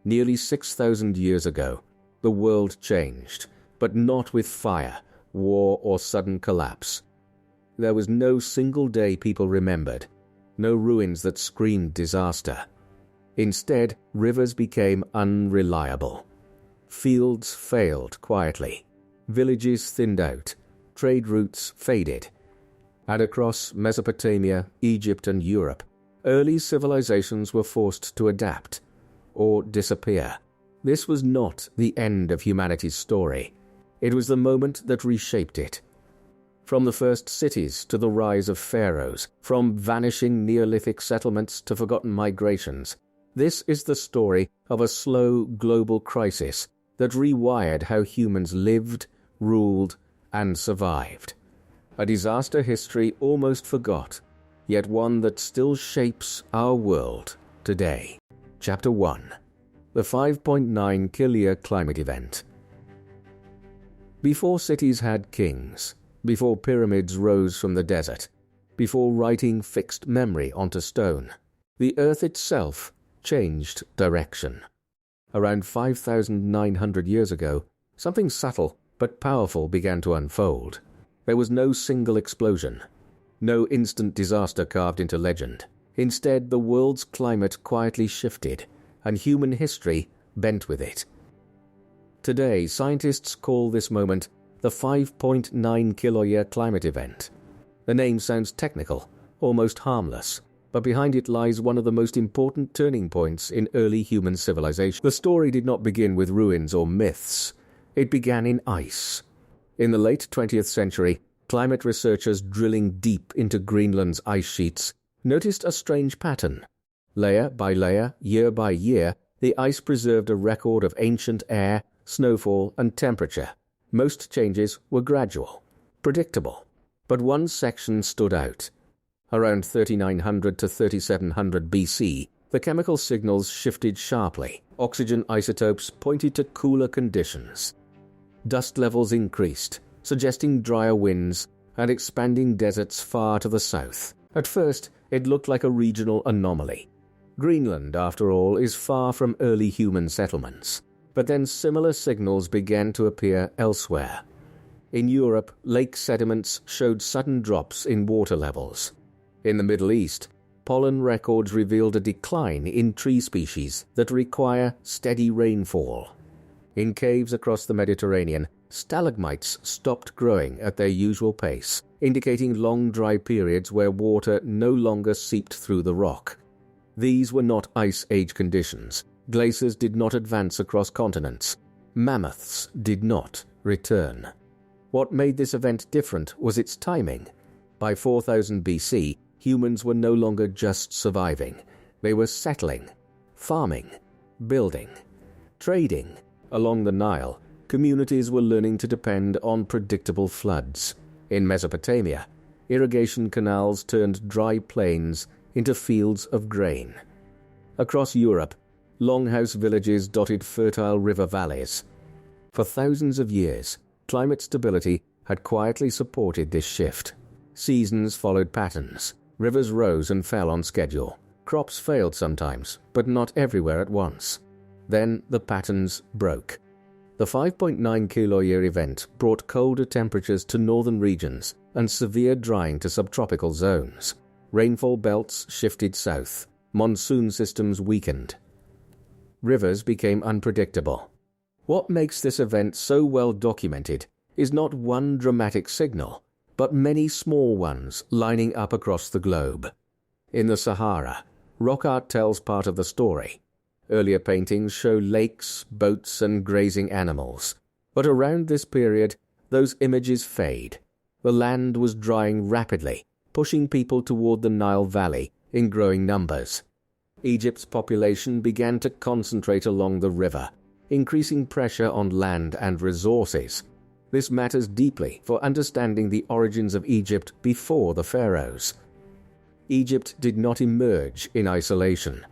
Nearly 6,000 years ago, the world changed, but not with fire, war, or sudden collapse. There was no single day people remembered, no ruins that screamed disaster. Instead, rivers became unreliable. Fields failed quietly. Villages thinned out. Trade routes faded. And across Mesopotamia, Egypt, and Europe, early civilizations were forced to adapt or disappear. This was not the end of humanity's story. It was the moment that reshaped it. From the first cities to the rise of pharaohs, from vanishing Neolithic settlements to forgotten migrations, this is the story of a slow global crisis that rewired how humans lived, ruled, and survived. A disaster history almost forgot, yet one that still shapes our world today. Chapter 1. The 5.9 Kiloyear Climate Event. Before cities had kings, before pyramids rose from the desert, before writing fixed memory onto stone, the Earth itself changed direction. Around 5,900 years ago, something subtle but powerful began to unfold. There was no single explosion, no instant disaster carved into legend. Instead, the world's climate quietly shifted, and human history bent with it. Today, scientists call this moment the 5.9 Kiloyear climate event. The name sounds technical, almost harmless, but behind it lies one of the most important turning points in early human civilization. The story did not begin with ruins or myths. It began in ice. In the late 20th century, climate researchers drilling deep into Greenland's ice sheets noticed a strange pattern. Layer by layer, year by year, the ice preserved a record of ancient air, snowfall, and temperature. Most changes were gradual, predictable, but one section stood out. Around 3900 to 3700 BC, the chemical signals shifted sharply. Oxygen isotopes pointed to cooler conditions. Dust levels increased, suggesting drier winds and expanding deserts far to the south. At first, it looked like a regional anomaly. Greenland, after all, is far from early human settlements. But then similar signals began to appear elsewhere. In Europe, lake sediments showed sudden drops in water levels. In the Middle East, pollen records revealed a decline in tree species that require steady rainfall. In caves across the Mediterranean, stalagmites stopped growing at their usual pace, indicating long dry periods where water no longer seeped through the rock. These were not ice age conditions. Glaciers did not advance across continents. Mammoths did not return. What made this event different was its timing. By 4000 BC, humans were no longer just surviving. They were settling, farming, building, trading. Along the Nile, communities were learning to depend on predictable floods. In Mesopotamia, irrigation canals turned dry plains into fields of grain. Across Europe, longhouse villages dotted fertile river valleys. For thousands of years, climate stability had quietly supported this shift. Seasons followed patterns. Rivers rose and fell on schedule. Crops failed sometimes, but not everywhere at once. Then the patterns broke. The 5.9 Kiloyear event brought colder temperatures to northern regions and severe drying to subtropical zones. Rainfall belts shifted south. Monsoon systems weakened. Rivers became unpredictable. What makes this event so well documented is not one dramatic signal, but many small ones lining up across the globe. In the Sahara, rock art tells part of the story. Earlier paintings show lakes, boats, and grazing animals. But around this period, those images fade. The land was drying rapidly, pushing people toward the Nile Valley in growing numbers. Egypt's population began to concentrate along the river, increasing pressure on land and resources. This matters deeply for understanding the origins of Egypt before the pharaohs. Egypt did not emerge in isolation.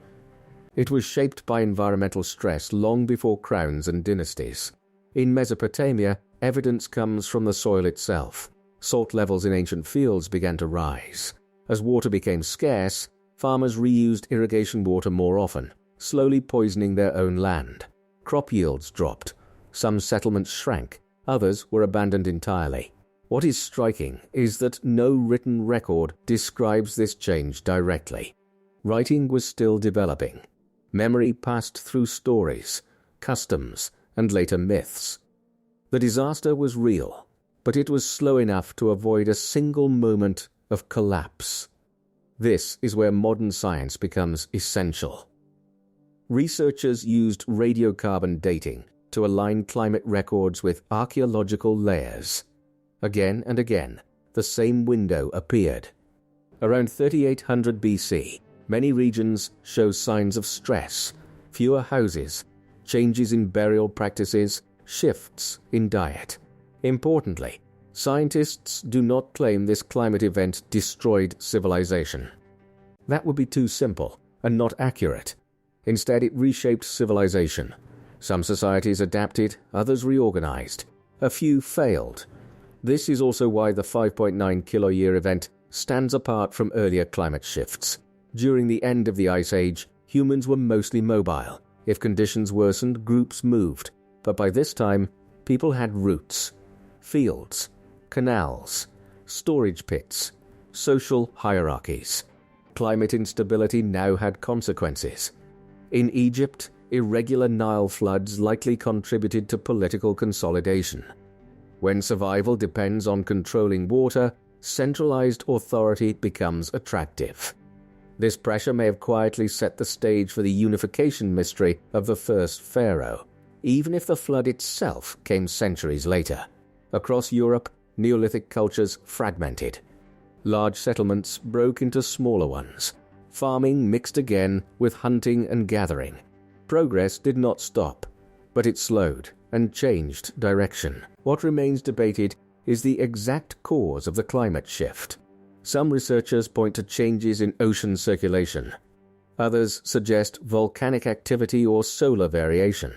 It was shaped by environmental stress long before crowns and dynasties. In Mesopotamia, evidence comes from the soil itself. Salt levels in ancient fields began to rise. As water became scarce, farmers reused irrigation water more often, slowly poisoning their own land. Crop yields dropped. Some settlements shrank. Others were abandoned entirely. What is striking is that no written record describes this change directly. Writing was still developing. Memory passed through stories, customs, and later myths. The disaster was real, but it was slow enough to avoid a single moment of collapse. This is where modern science becomes essential. Researchers used radiocarbon dating to align climate records with archaeological layers. Again and again, the same window appeared. Around 3800 BC, many regions show signs of stress, fewer houses, changes in burial practices, shifts in diet. Importantly, scientists do not claim this climate event destroyed civilization. That would be too simple and not accurate. Instead, it reshaped civilization. Some societies adapted, others reorganized. A few failed. This is also why the 5.9 Kiloyear event stands apart from earlier climate shifts. During the end of the Ice Age, humans were mostly mobile. If conditions worsened, groups moved. But by this time, people had roots, fields, canals, storage pits, social hierarchies. Climate instability now had consequences. In Egypt, irregular Nile floods likely contributed to political consolidation. When survival depends on controlling water, centralized authority becomes attractive. This pressure may have quietly set the stage for the unification mystery of the first pharaoh, even if the flood itself came centuries later. Across Europe, Neolithic cultures fragmented. Large settlements broke into smaller ones. Farming mixed again with hunting and gathering. Progress did not stop, but it slowed and changed direction. What remains debated is the exact cause of the climate shift. Some researchers point to changes in ocean circulation. Others suggest volcanic activity or solar variation.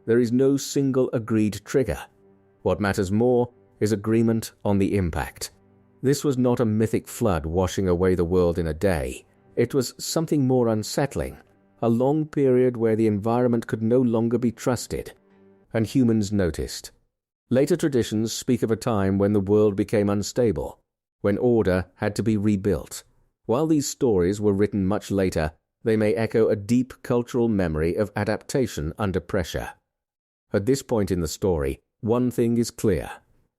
There is no single agreed trigger. What matters more is agreement on the impact. This was not a mythic flood washing away the world in a day. It was something more unsettling, a long period where the environment could no longer be trusted, and humans noticed. Later traditions speak of a time when the world became unstable, when order had to be rebuilt. While these stories were written much later, they may echo a deep cultural memory of adaptation under pressure. At this point in the story, one thing is clear.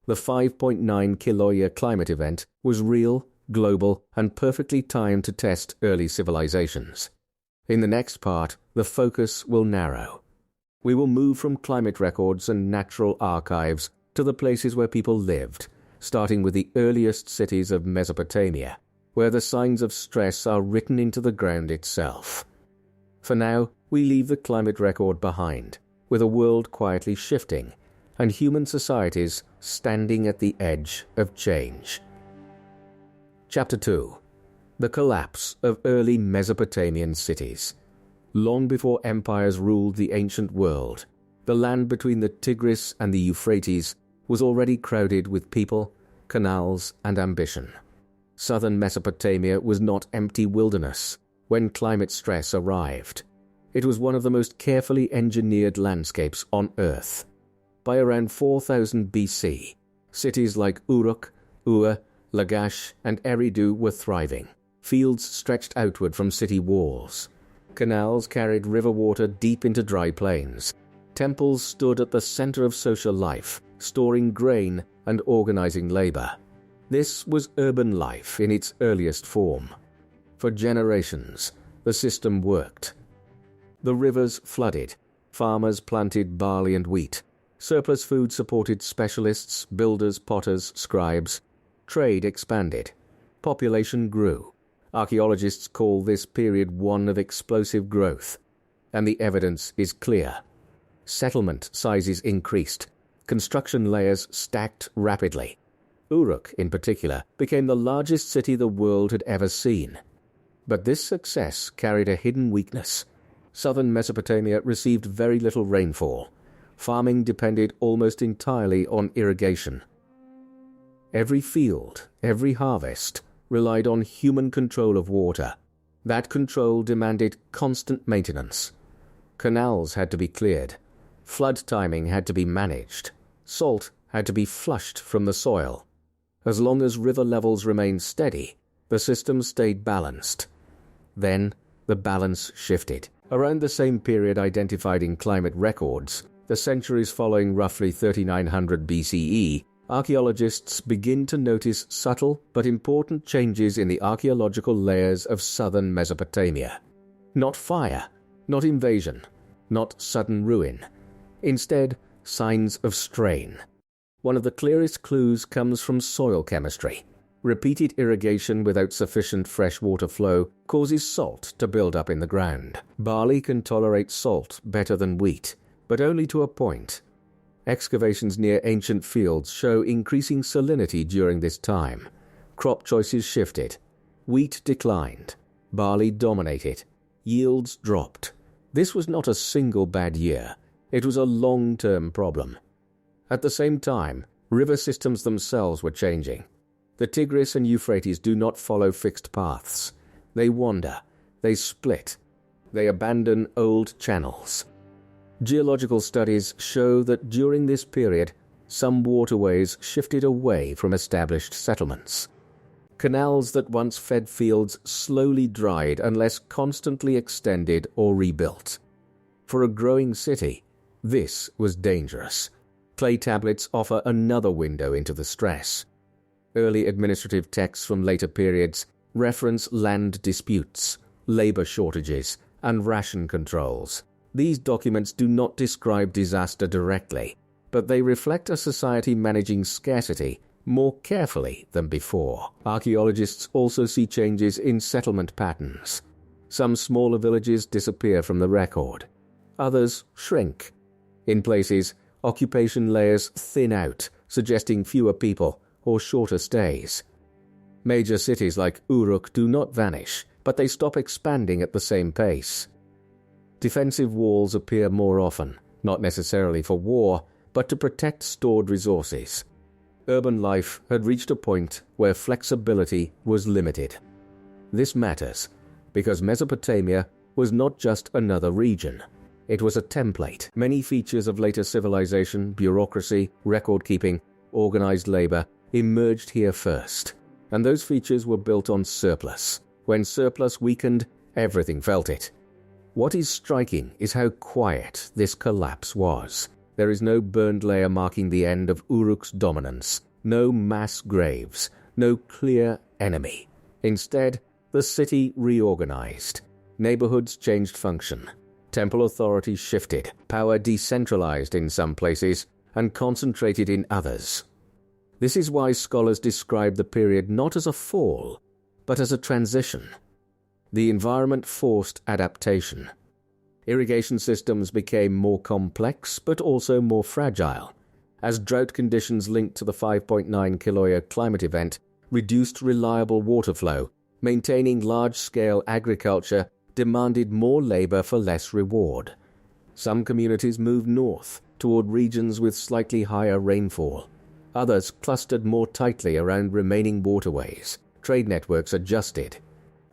The 5.9 Kiloyear climate event was real, global, and perfectly timed to test early civilizations. In the next part, the focus will narrow. We will move from climate records and natural archives to the places where people lived, starting with the earliest cities of Mesopotamia, where the signs of stress are written into the ground itself. For now, we leave the climate record behind, with a world quietly shifting, and human societies standing at the edge of change. Chapter 2. The collapse of early Mesopotamian cities. Long before empires ruled the ancient world, the land between the Tigris and the Euphrates was already crowded with people, canals, and ambition. Southern Mesopotamia was not empty wilderness when climate stress arrived. It was one of the most carefully engineered landscapes on Earth. By around 4000 BC, cities like Uruk, Ur, Lagash, and Eridu were thriving. Fields stretched outward from city walls. Canals carried river water deep into dry plains. Temples stood at the center of social life, storing grain and organizing labor. This was urban life in its earliest form. For generations, the system worked. The rivers flooded. Farmers planted barley and wheat. Surplus food supported specialists, builders, potters, scribes. Trade expanded. Population grew. Archaeologists call this period one of explosive growth, and the evidence is clear. Settlement sizes increased. Construction layers stacked rapidly. Uruk, in particular, became the largest city the world had ever seen. But this success carried a hidden weakness. Southern Mesopotamia received very little rainfall. Farming depended almost entirely on irrigation. Every field, every harvest, relied on human control of water. That control demanded constant maintenance. Canals had to be cleared. Flood timing had to be managed. Salt had to be flushed from the soil. As long as river levels remained steady, the system stayed balanced. Then, the balance shifted. Around the same period identified in climate records, the centuries following roughly 3900 BCE, archaeologists begin to notice subtle but important changes in the archaeological layers of southern Mesopotamia. Not fire, not invasion, not sudden ruin. Instead, signs of strain. One of the clearest clues comes from soil chemistry. Repeated irrigation without sufficient fresh water flow causes salt to build up in the ground. Barley can tolerate salt better than wheat, but only to a point. Excavations near ancient fields show increasing salinity during this time. Crop choices shifted. Wheat declined. Barley dominated. Yields dropped. This was not a single bad year. It was a long-term problem. At the same time, river systems themselves were changing. The Tigris and Euphrates do not follow fixed paths. They wander. They split. They abandon old channels. Geological studies show that during this period, some waterways shifted away from established settlements. Canals that once fed fields slowly dried unless constantly extended or rebuilt. For a growing city, this was dangerous. Clay tablets offer another window into the stress. Early administrative texts from later periods reference land disputes, labor shortages, and ration controls. These documents do not describe disaster directly, but they reflect a society managing scarcity more carefully than before. Archaeologists also see changes in settlement patterns. Some smaller villages disappear from the record. Others shrink. In places, occupation layers thin out, suggesting fewer people or shorter stays. Major cities like Uruk do not vanish, but they stop expanding at the same pace. Defensive walls appear more often, not necessarily for war, but to protect stored resources. Urban life had reached a point where flexibility was limited. This matters because Mesopotamia was not just another region. It was a template. Many features of later civilization, bureaucracy, record-keeping, organized labor, emerged here first, and those features were built on surplus. When surplus weakened, everything felt it. What is striking is how quiet this collapse was. There is no burned layer marking the end of Uruk's dominance, no mass graves, no clear enemy. Instead, the city reorganized. Neighborhoods changed function. Temple authority shifted. Power decentralized in some places and concentrated in others. This is why scholars describe the period not as a fall, but as a transition. The environment forced adaptation. Irrigation systems became more complex, but also more fragile, as drought conditions linked to the 5.9 Kiloyear climate event reduced reliable water flow. Maintaining large-scale agriculture demanded more labor for less reward. Some communities moved north, toward regions with slightly higher rainfall. Others clustered more tightly around remaining waterways. Trade networks adjusted.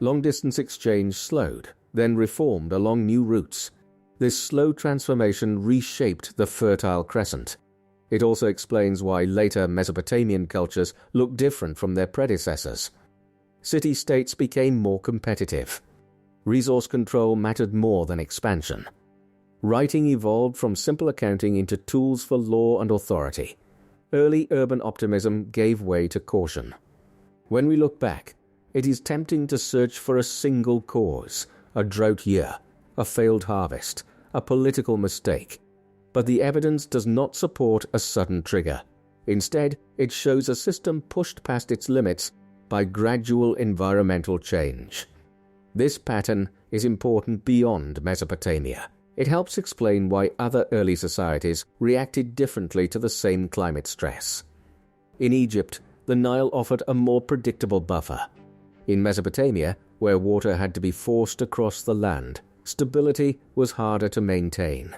Long-distance exchange slowed, then reformed along new routes. This slow transformation reshaped the Fertile Crescent. It also explains why later Mesopotamian cultures looked different from their predecessors. City-states became more competitive. Resource control mattered more than expansion. Writing evolved from simple accounting into tools for law and authority. Early urban optimism gave way to caution. When we look back, it is tempting to search for a single cause, a drought year, a failed harvest, a political mistake. But the evidence does not support a sudden trigger. Instead, it shows a system pushed past its limits by gradual environmental change. This pattern is important beyond Mesopotamia. It helps explain why other early societies reacted differently to the same climate stress. In Egypt, the Nile offered a more predictable buffer. In Mesopotamia, where water had to be forced across the land, stability was harder to maintain.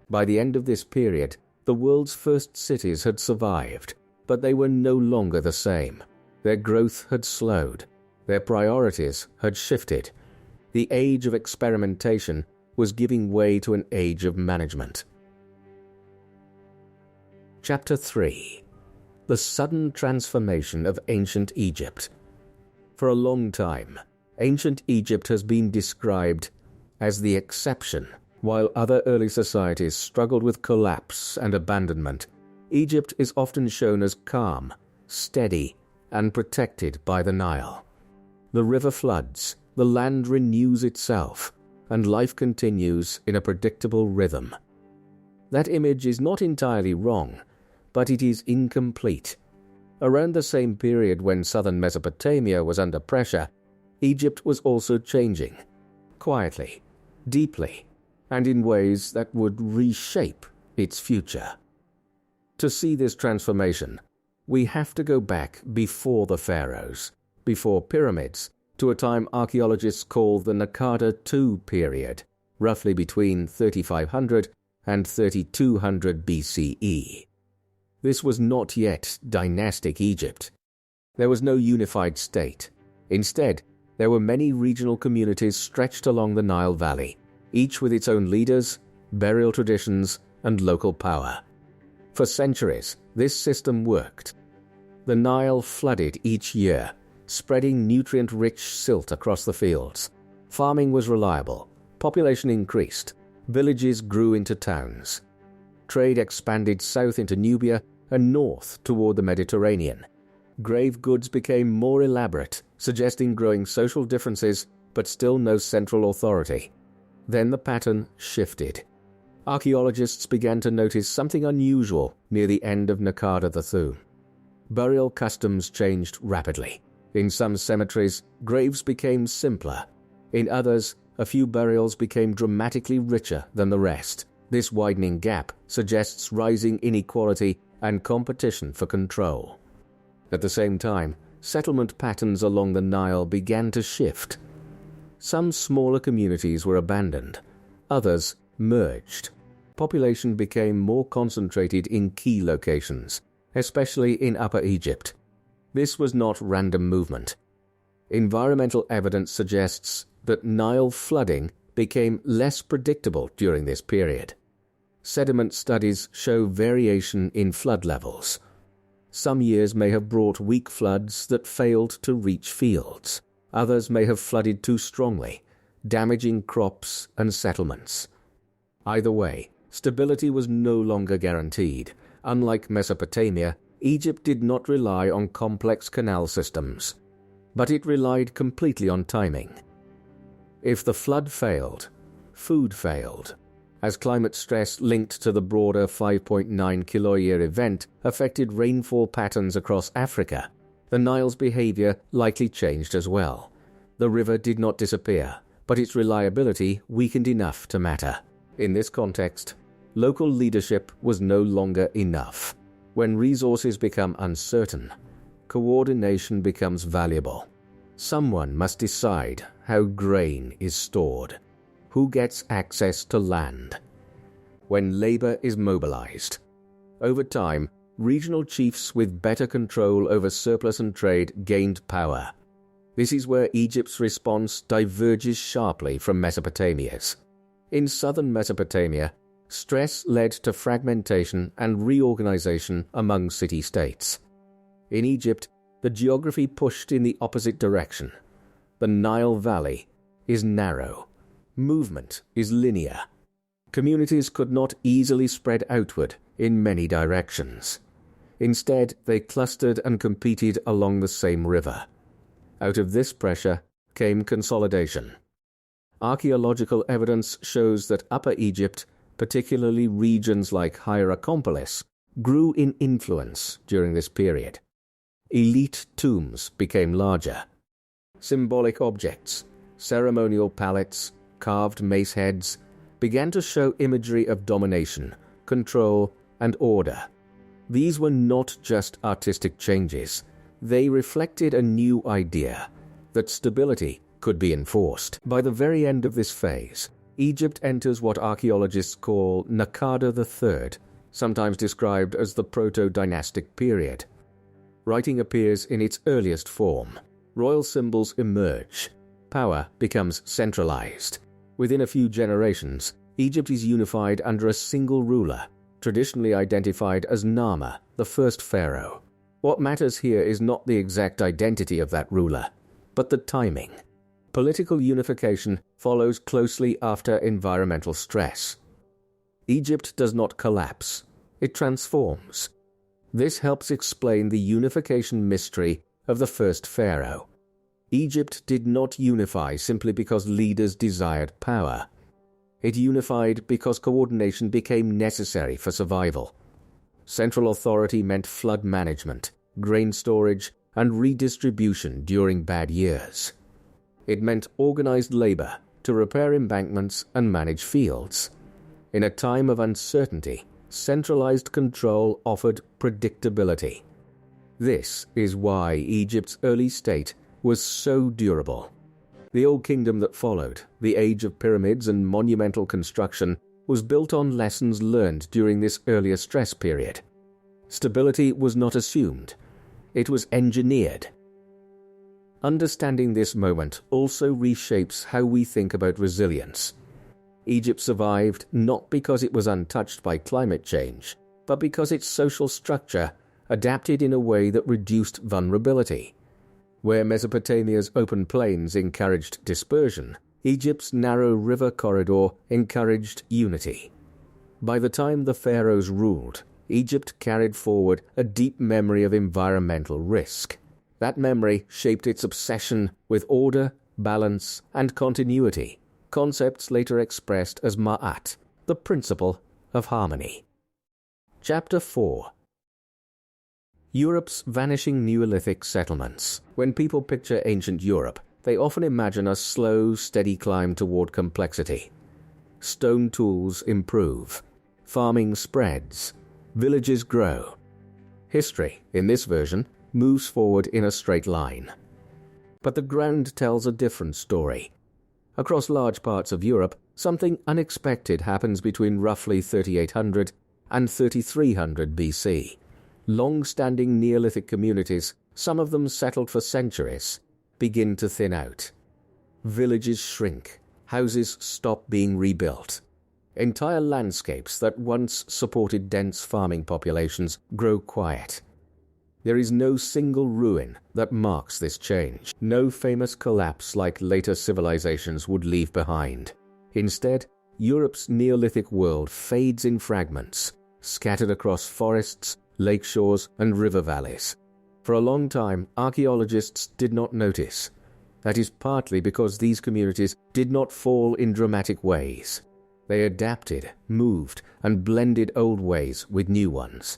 By the end of this period, the world's first cities had survived, but they were no longer the same. Their growth had slowed. Their priorities had shifted. The age of experimentation was giving way to an age of management. Chapter 3. The sudden transformation of ancient Egypt. For a long time, ancient Egypt has been described as the exception. While other early societies struggled with collapse and abandonment, Egypt is often shown as calm, steady, and protected by the Nile. The river floods, the land renews itself, and life continues in a predictable rhythm. That image is not entirely wrong, but it is incomplete. Around the same period when southern Mesopotamia was under pressure, Egypt was also changing, quietly, deeply, and in ways that would reshape its future. To see this transformation, we have to go back before the pharaohs, before pyramids, to a time archaeologists call the Naqada II period, roughly between 3500 and 3200 BCE. This was not yet dynastic Egypt. There was no unified state. Instead, there were many regional communities stretched along the Nile Valley, each with its own leaders, burial traditions, and local power. For centuries, this system worked. The Nile flooded each year, spreading nutrient-rich silt across the fields. Farming was reliable, population increased, villages grew into towns. Trade expanded south into Nubia and north toward the Mediterranean. Grave goods became more elaborate, suggesting growing social differences but still no central authority. Then the pattern shifted. Archaeologists began to notice something unusual near the end of Naqada II. Burial customs changed rapidly. In some cemeteries, graves became simpler. In others, a few burials became dramatically richer than the rest. This widening gap suggests rising inequality and competition for control. At the same time, settlement patterns along the Nile began to shift. Some smaller communities were abandoned, others merged. Population became more concentrated in key locations, especially in Upper Egypt. This was not random movement. Environmental evidence suggests that Nile flooding became less predictable during this period. Sediment studies show variation in flood levels. Some years may have brought weak floods that failed to reach fields. Others may have flooded too strongly, damaging crops and settlements. Either way, stability was no longer guaranteed. Unlike Mesopotamia, Egypt did not rely on complex canal systems, but it relied completely on timing. If the flood failed, food failed. As climate stress linked to the broader 5.9 Kiloyear event affected rainfall patterns across Africa, the Nile's behavior likely changed as well. The river did not disappear, but its reliability weakened enough to matter. In this context, local leadership was no longer enough. When resources become uncertain, coordination becomes valuable. Someone must decide how grain is stored, who gets access to land, when labor is mobilized. Over time, regional chiefs with better control over surplus and trade gained power. This is where Egypt's response diverges sharply from Mesopotamia's. In southern Mesopotamia, stress led to fragmentation and reorganization among city-states. In Egypt, the geography pushed in the opposite direction. The Nile Valley is narrow. Movement is linear. Communities could not easily spread outward in many directions. Instead, they clustered and competed along the same river. Out of this pressure came consolidation. Archaeological evidence shows that Upper Egypt, particularly regions like Hierakonpolis, grew in influence during this period. Elite tombs became larger. Symbolic objects, ceremonial palettes, carved mace heads, began to show imagery of domination, control, and order. These were not just artistic changes. They reflected a new idea, that stability could be enforced. By the very end of this phase, Egypt enters what archaeologists call Naqada III, sometimes described as the proto-dynastic period. Writing appears in its earliest form. Royal symbols emerge. Power becomes centralized. Within a few generations, Egypt is unified under a single ruler, traditionally identified as Nama, the first pharaoh. What matters here is not the exact identity of that ruler, but the timing. Political unification follows closely after environmental stress. Egypt does not collapse, it transforms. This helps explain the unification mystery of the first pharaoh. Egypt did not unify simply because leaders desired power. It unified because coordination became necessary for survival. Central authority meant flood management, grain storage, and redistribution during bad years. It meant organized labor to repair embankments and manage fields. In a time of uncertainty, centralized control offered predictability. This is why Egypt's early state was so durable. The Old Kingdom that followed, the age of pyramids and monumental construction, was built on lessons learned during this earlier stress period. Stability was not assumed, it was engineered. Understanding this moment also reshapes how we think about resilience. Egypt survived not because it was untouched by climate change, but because its social structure adapted in a way that reduced vulnerability. Where Mesopotamia's open plains encouraged dispersion, Egypt's narrow river corridor encouraged unity. By the time the pharaohs ruled, Egypt carried forward a deep memory of environmental risk. That memory shaped its obsession with order, balance, and continuity, concepts later expressed as ma'at, the principle of harmony. Chapter 4. Europe's vanishing Neolithic settlements. When people picture ancient Europe, they often imagine a slow, steady climb toward complexity. Stone tools improve. Farming spreads. Villages grow. History, in this version, moves forward in a straight line. But the ground tells a different story. Across large parts of Europe, something unexpected happens between roughly 3800 and 3300 BC. Long-standing Neolithic communities, some of them settled for centuries, begin to thin out. Villages shrink, houses stop being rebuilt. Entire landscapes that once supported dense farming populations grow quiet. There is no single ruin that marks this change, no famous collapse like later civilizations would leave behind. Instead, Europe's Neolithic world fades in fragments, scattered across forests, lake shores, and river valleys. For a long time, archaeologists did not notice. That is partly because these communities did not fall in dramatic ways. They adapted, moved, and blended old ways with new ones.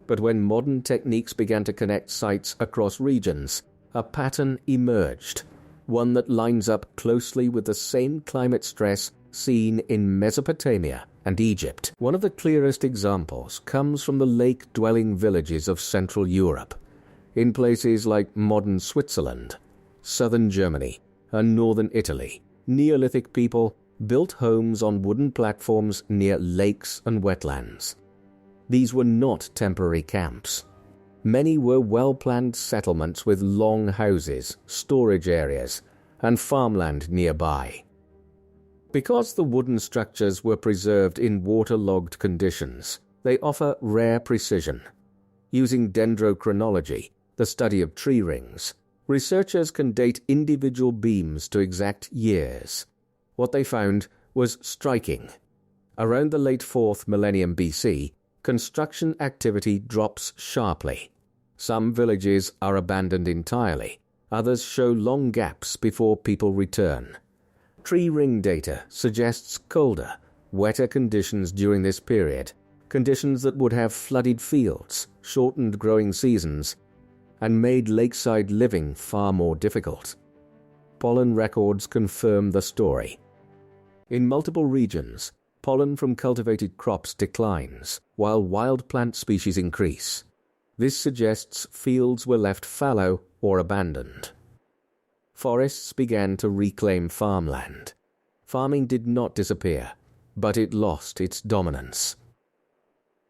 But when modern techniques began to connect sites across regions, a pattern emerged, one that lines up closely with the same climate stress seen in Mesopotamia and Egypt. One of the clearest examples comes from the lake-dwelling villages of Central Europe, in places like modern Switzerland, southern Germany, and northern Italy. Neolithic people built homes on wooden platforms near lakes and wetlands. These were not temporary camps. Many were well-planned settlements with long houses, storage areas, and farmland nearby. Because the wooden structures were preserved in waterlogged conditions, they offer rare precision. Using dendrochronology, the study of tree rings, researchers can date individual beams to exact years. What they found was striking. Around the late 4th millennium BC, construction activity drops sharply. Some villages are abandoned entirely, others show long gaps before people return. Tree ring data suggests colder, wetter conditions during this period, conditions that would have flooded fields, shortened growing seasons, and made lakeside living far more difficult. Pollen records confirm the story. In multiple regions, pollen from cultivated crops declines, while wild plant species increase. This suggests fields were left fallow or abandoned. Forests began to reclaim farmland. Farming did not disappear, but it lost its dominance.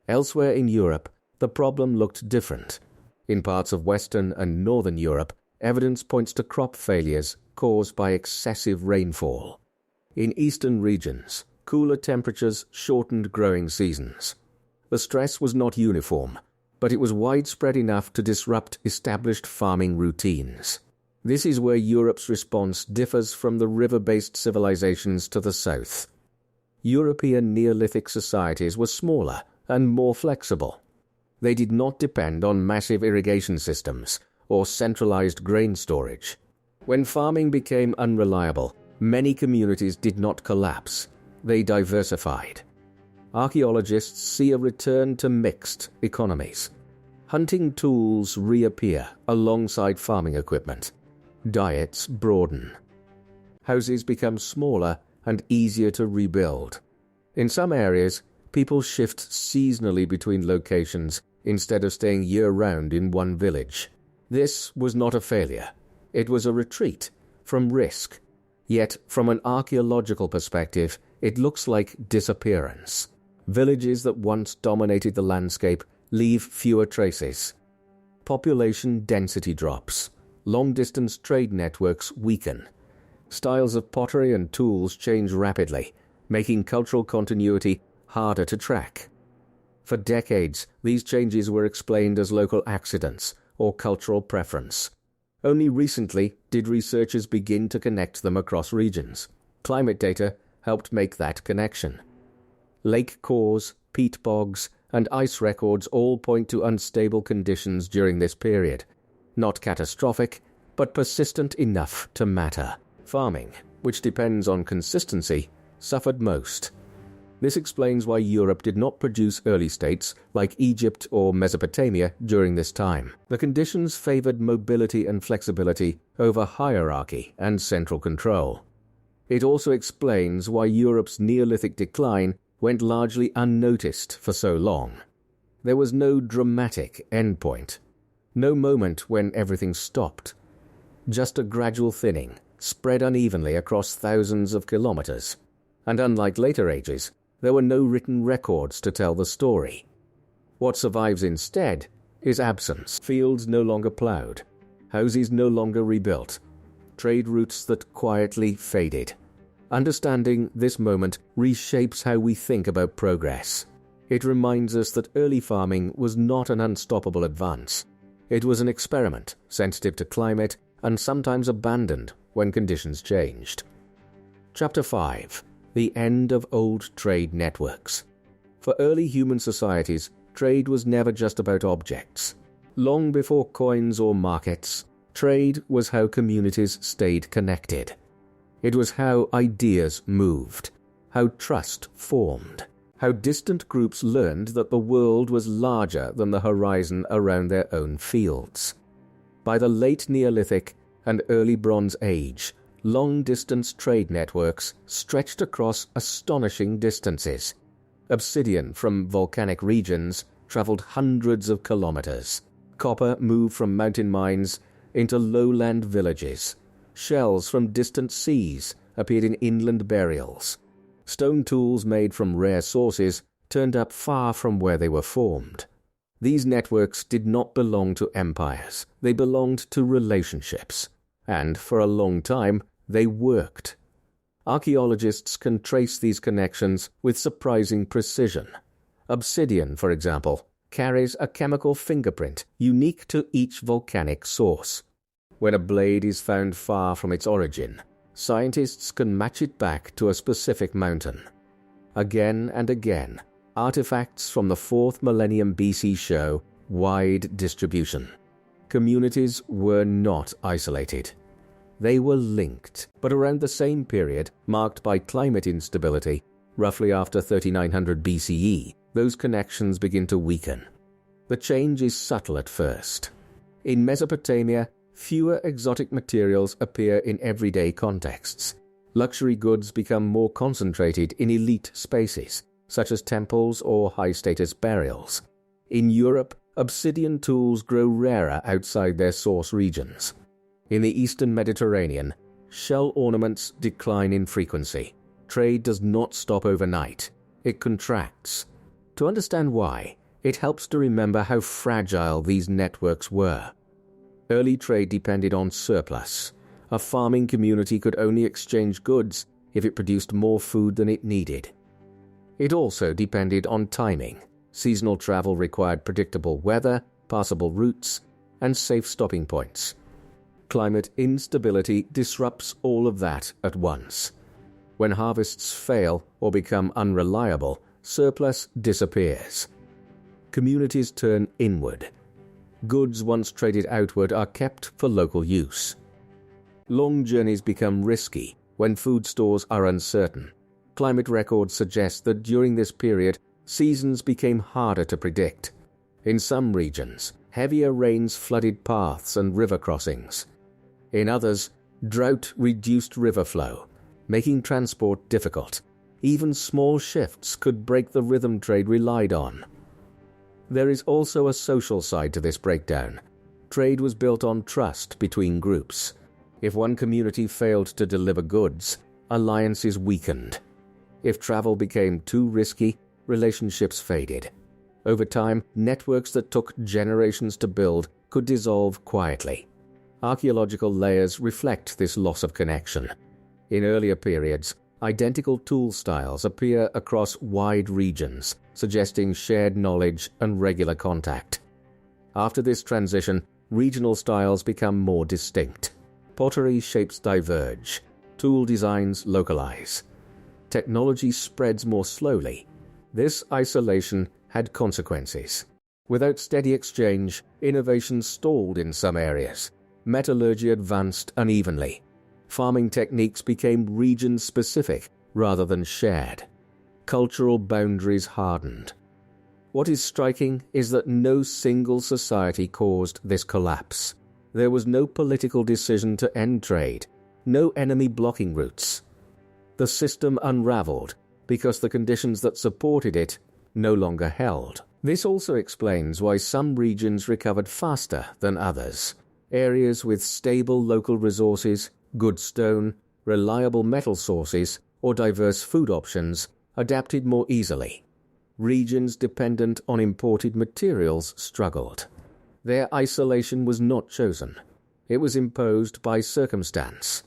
Elsewhere in Europe, the problem looked different. In parts of Western and Northern Europe, evidence points to crop failures caused by excessive rainfall. In eastern regions, cooler temperatures shortened growing seasons. The stress was not uniform, but it was widespread enough to disrupt established farming routines. This is where Europe's response differs from the river-based civilizations to the south. European Neolithic societies were smaller and more flexible. They did not depend on massive irrigation systems or centralized grain storage. When farming became unreliable, many communities did not collapse. They diversified. Archaeologists see a return to mixed economies. Hunting tools reappear alongside farming equipment. Diets broaden. Houses become smaller and easier to rebuild. In some areas, people shift seasonally between locations instead of staying year-round in one village. This was not a failure. It was a retreat from risk. Yet, from an archaeological perspective, it looks like disappearance. Villages that once dominated the landscape leave fewer traces. Population density drops. Long-distance trade networks weaken. Styles of pottery and tools change rapidly, making cultural continuity harder to track. For decades, these changes were explained as local accidents or cultural preference. Only recently did researchers begin to connect them across regions. Climate data helped make that connection. Lake cores, peat bogs, and ice records all point to unstable conditions during this period. Not catastrophic, but persistent enough to matter. Farming, which depends on consistency, suffered most. This explains why Europe did not produce early states like Egypt or Mesopotamia during this time. The conditions favored mobility and flexibility over hierarchy and central control. It also explains why Europe's Neolithic decline went largely unnoticed for so long. There was no dramatic endpoint, no moment when everything stopped. Just a gradual thinning, spread unevenly across thousands of kilometers. And unlike later ages, there were no written records to tell the story. What survives instead is absence. Fields no longer plowed, houses no longer rebuilt, trade routes that quietly faded. Understanding this moment reshapes how we think about progress. It reminds us that early farming was not an unstoppable advance. It was an experiment, sensitive to climate, and sometimes abandoned when conditions changed. Chapter 5. The End of Old Trade Networks. For early human societies, trade was never just about objects. Long before coins or markets, trade was how communities stayed connected. It was how ideas moved, how trust formed, how distant groups learned that the world was larger than the horizon around their own fields. By the late Neolithic and early Bronze Age, long-distance trade networks stretched across astonishing distances. Obsidian from volcanic regions traveled hundreds of kilometers. Copper moved from mountain mines into lowland villages. Shells from distant seas appeared in inland burials. Stone tools made from rare sources turned up far from where they were formed. These networks did not belong to empires. They belonged to relationships. And for a long time, they worked. Archaeologists can trace these connections with surprising precision. Obsidian, for example, carries a chemical fingerprint unique to each volcanic source. When a blade is found far from its origin, scientists can match it back to a specific mountain. Again and again, artifacts from the 4th millennium BC show wide distribution. Communities were not isolated. They were linked, but around the same period, marked by climate instability, roughly after 3900 BCE, those connections begin to weaken. The change is subtle at first. In Mesopotamia, fewer exotic materials appear in everyday contexts. Luxury goods become more concentrated in elite spaces, such as temples or high-status burials. In Europe, obsidian tools grow rarer outside their source regions. In the eastern Mediterranean, shell ornaments decline in frequency. Trade does not stop overnight. It contracts. To understand why, it helps to remember how fragile these networks were. Early trade depended on surplus, a farming community could only exchange goods if it produced more food than it needed. It also depended on timing. Seasonal travel required predictable weather, passable routes, and safe stopping points. Climate instability disrupts all of that at once. When harvests fail or become unreliable, surplus disappears. Communities turn inward. Goods once traded outward are kept for local use. Long journeys become risky when food stores are uncertain. Climate records suggest that during this period, seasons became harder to predict. In some regions, heavier rains flooded paths and river crossings. In others, drought reduced river flow, making transport difficult. Even small shifts could break the rhythm trade relied on. There is also a social side to this breakdown. Trade was built on trust between groups. If one community failed to deliver goods, alliances weakened. If travel became too risky, relationships faded. Over time, networks that took generations to build could dissolve quietly. Archaeological layers reflect this loss of connection. In earlier periods, identical tool styles appear across wide regions, suggesting shared knowledge and regular contact. After this transition, regional styles become more distinct. Pottery shapes diverge. Tool designs localize. Technology spreads more slowly. This isolation had consequences. Without steady exchange, innovation stalled in some areas. Metallurgy advanced unevenly. Farming techniques became region-specific rather than shared. Cultural boundaries hardened. What is striking is that no single society caused this collapse. There was no political decision to end trade, no enemy blocking routes. The system unraveled because the conditions that supported it no longer held. This also explains why some regions recovered faster than others. Areas with stable local resources, good stone, reliable metal sources, or diverse food options adapted more easily. Regions dependent on imported materials struggled. Their isolation was not chosen. It was imposed by circumstance.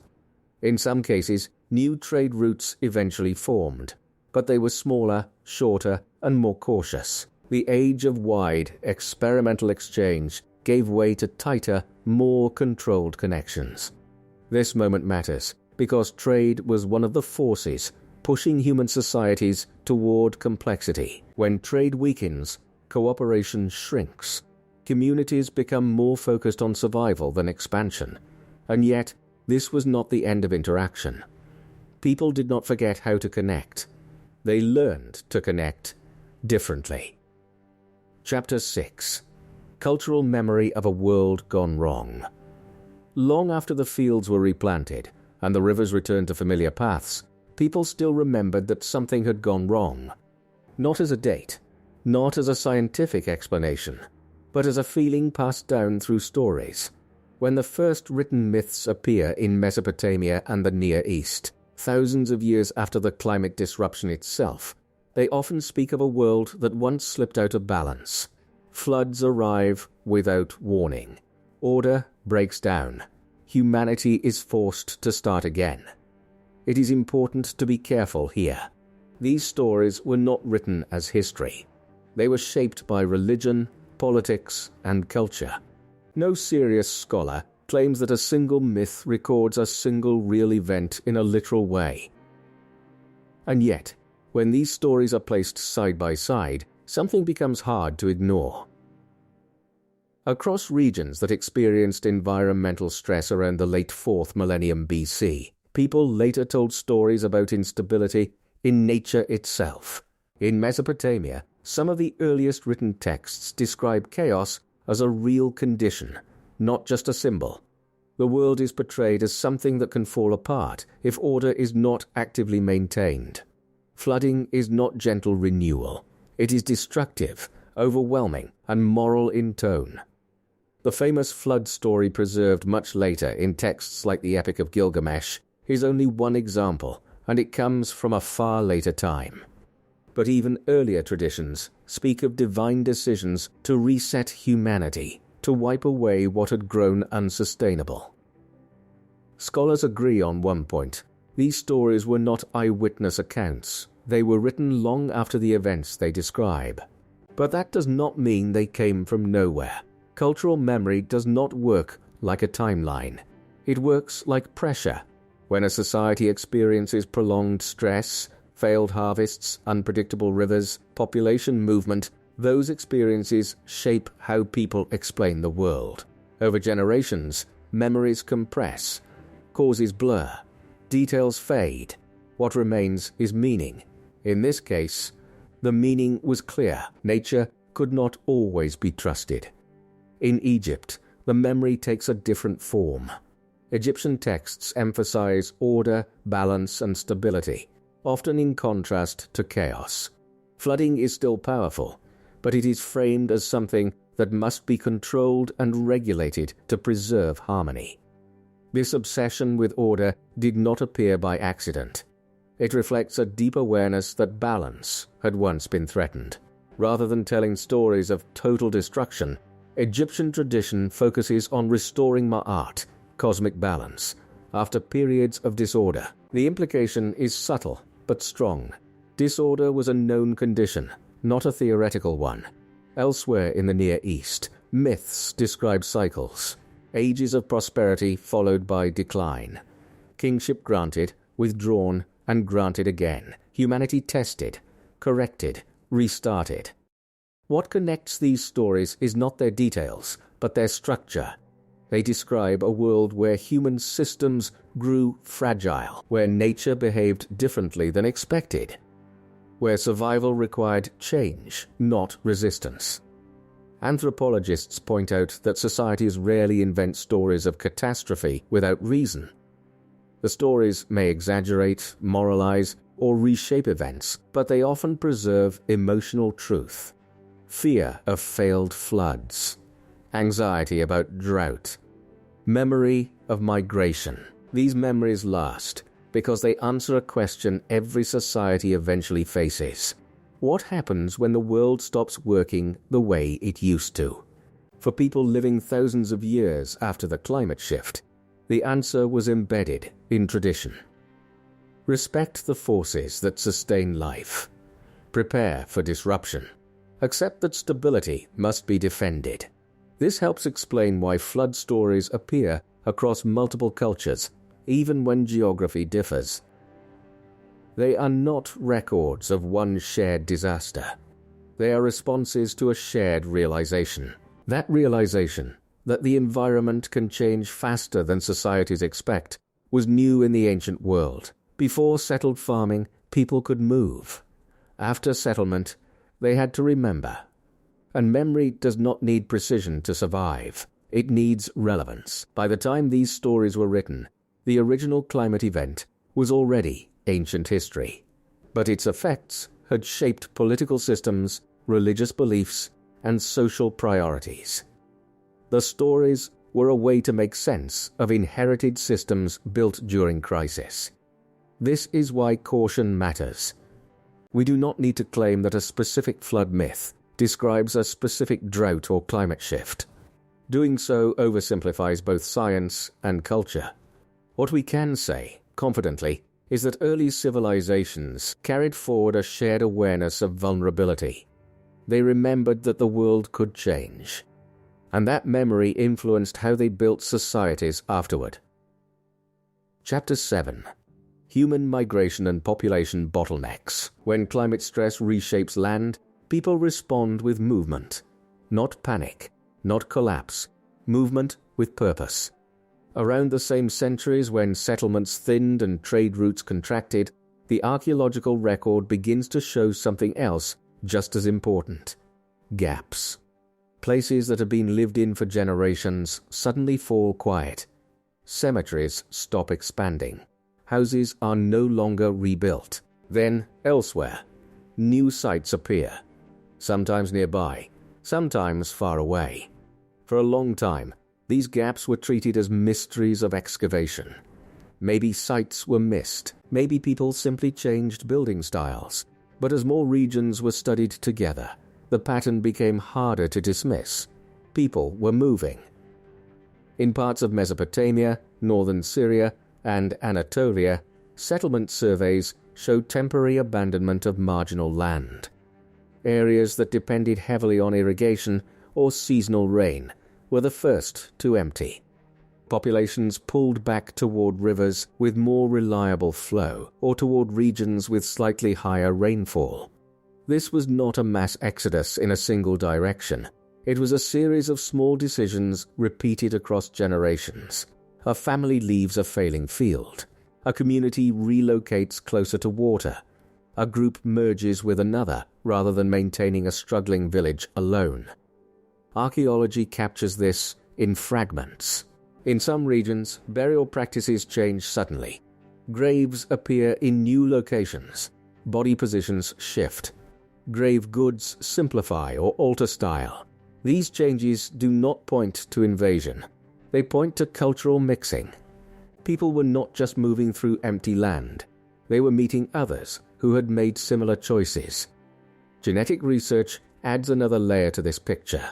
In some cases, new trade routes eventually formed, but they were smaller, shorter, and more cautious. The age of wide, experimental exchange gave way to tighter, more controlled connections. This moment matters because trade was one of the forces pushing human societies toward complexity. When trade weakens, cooperation shrinks. Communities become more focused on survival than expansion. And yet, this was not the end of interaction. People did not forget how to connect. They learned to connect differently. Chapter 6. Cultural Memory of a World Gone Wrong. Long after the fields were replanted and the rivers returned to familiar paths, people still remembered that something had gone wrong. Not as a date, not as a scientific explanation, but as a feeling passed down through stories. When the first written myths appear in Mesopotamia and the Near East, thousands of years after the climate disruption itself, they often speak of a world that once slipped out of balance. Floods arrive without warning. Order breaks down. Humanity is forced to start again. It is important to be careful here. These stories were not written as history. They were shaped by religion, politics, and culture. No serious scholar claims that a single myth records a single real event in a literal way. And yet, when these stories are placed side by side, something becomes hard to ignore. Across regions that experienced environmental stress around the late 4th millennium BC, people later told stories about instability in nature itself. In Mesopotamia, some of the earliest written texts describe chaos as a real condition, not just a symbol. The world is portrayed as something that can fall apart if order is not actively maintained. Flooding is not gentle renewal. It is destructive, overwhelming, and moral in tone. The famous flood story preserved much later in texts like the Epic of Gilgamesh is only one example, and it comes from a far later time. But even earlier traditions speak of divine decisions to reset humanity, to wipe away what had grown unsustainable. Scholars agree on one point. These stories were not eyewitness accounts. They were written long after the events they describe. But that does not mean they came from nowhere. Cultural memory does not work like a timeline. It works like pressure. When a society experiences prolonged stress, failed harvests, unpredictable rivers, population movement, those experiences shape how people explain the world. Over generations, memories compress, causes blur, details fade. What remains is meaning. In this case, the meaning was clear. Nature could not always be trusted. In Egypt, the memory takes a different form. Egyptian texts emphasize order, balance, and stability, often in contrast to chaos. Flooding is still powerful, but it is framed as something that must be controlled and regulated to preserve harmony. This obsession with order did not appear by accident. It reflects a deep awareness that balance had once been threatened. Rather than telling stories of total destruction, Egyptian tradition focuses on restoring ma'at, cosmic balance, after periods of disorder. The implication is subtle but strong. Disorder was a known condition, not a theoretical one. Elsewhere in the Near East, myths describe cycles, ages of prosperity followed by decline, kingship granted, withdrawn, and granted again, humanity tested, corrected, restarted. What connects these stories is not their details, but their structure. They describe a world where human systems grew fragile, where nature behaved differently than expected, where survival required change, not resistance. Anthropologists point out that societies rarely invent stories of catastrophe without reason. The stories may exaggerate, moralize, or reshape events, but they often preserve emotional truth. Fear of failed floods, anxiety about drought, memory of migration. These memories last because they answer a question every society eventually faces. What happens when the world stops working the way it used to? For people living thousands of years after the climate shift, the answer was embedded in tradition. Respect the forces that sustain life. Prepare for disruption. Accept that stability must be defended. This helps explain why flood stories appear across multiple cultures, even when geography differs. They are not records of one shared disaster. They are responses to a shared realization. That realization, that the environment can change faster than societies expect, was new in the ancient world. Before settled farming, people could move. After settlement, they had to remember. And memory does not need precision to survive. It needs relevance. By the time these stories were written, the original climate event was already ancient history. But its effects had shaped political systems, religious beliefs, and social priorities. The stories were a way to make sense of inherited systems built during crisis. This is why caution matters. We do not need to claim that a specific flood myth describes a specific drought or climate shift. Doing so oversimplifies both science and culture. What we can say, confidently, is that early civilizations carried forward a shared awareness of vulnerability. They remembered that the world could change, and that memory influenced how they built societies afterward. Chapter 7. Human migration and population bottlenecks. When climate stress reshapes land, people respond with movement. Not panic, not collapse. Movement with purpose. Around the same centuries when settlements thinned and trade routes contracted, the archaeological record begins to show something else just as important. Gaps. Places that have been lived in for generations suddenly fall quiet. Cemeteries stop expanding. Houses are no longer rebuilt. Then, elsewhere, new sites appear. Sometimes nearby, sometimes far away. For a long time, these gaps were treated as mysteries of excavation. Maybe sites were missed, maybe people simply changed building styles. But as more regions were studied together, the pattern became harder to dismiss. People were moving. In parts of Mesopotamia, northern Syria, and Anatolia, settlement surveys showed temporary abandonment of marginal land. Areas that depended heavily on irrigation or seasonal rain were the first to empty. Populations pulled back toward rivers with more reliable flow or toward regions with slightly higher rainfall. This was not a mass exodus in a single direction. It was a series of small decisions repeated across generations. A family leaves a failing field. A community relocates closer to water. A group merges with another rather than maintaining a struggling village alone. Archaeology captures this in fragments. In some regions, burial practices change suddenly. Graves appear in new locations. Body positions shift. Grave goods simplify or alter style. These changes do not point to invasion. They point to cultural mixing. People were not just moving through empty land. They were meeting others who had made similar choices. Genetic research adds another layer to this picture.